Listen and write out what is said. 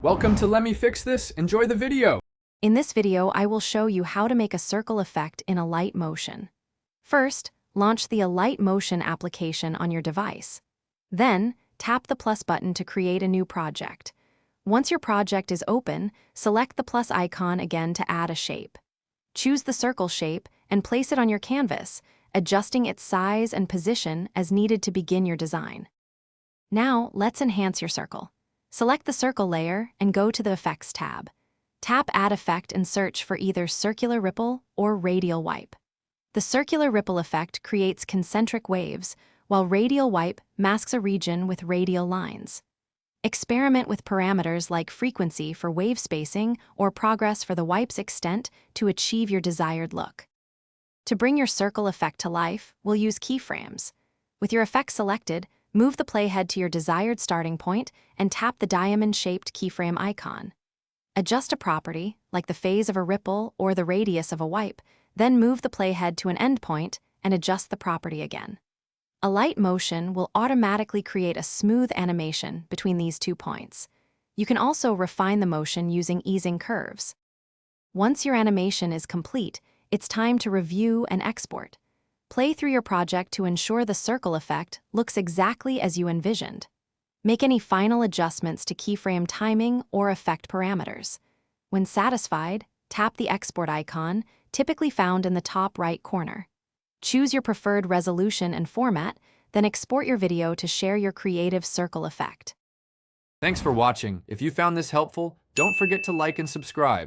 Welcome to Let Me Fix This. Enjoy the video. In this video, I will show you how to make a circle effect in Alight Motion. First, launch the Alight Motion application on your device. Then, tap the plus button to create a new project. Once your project is open, select the plus icon again to add a shape. Choose the circle shape and place it on your canvas, adjusting its size and position as needed to begin your design. Now, let's enhance your circle. Select the circle layer and go to the Effects tab. Tap Add Effect and search for either circular ripple or radial wipe. The circular ripple effect creates concentric waves, while radial wipe masks a region with radial lines. Experiment with parameters like frequency for wave spacing or progress for the wipe's extent to achieve your desired look. To bring your circle effect to life, we'll use keyframes. With your effect selected, move the playhead to your desired starting point and tap the diamond-shaped keyframe icon. Adjust a property, like the phase of a ripple or the radius of a wipe, then move the playhead to an endpoint and adjust the property again. Alight Motion will automatically create a smooth animation between these 2 points. You can also refine the motion using easing curves. Once your animation is complete, it's time to review and export. Play through your project to ensure the circle effect looks exactly as you envisioned. Make any final adjustments to keyframe timing or effect parameters. When satisfied, tap the export icon, typically found in the top right corner. Choose your preferred resolution and format, then export your video to share your creative circle effect. Thanks for watching. If you found this helpful, don't forget to like and subscribe.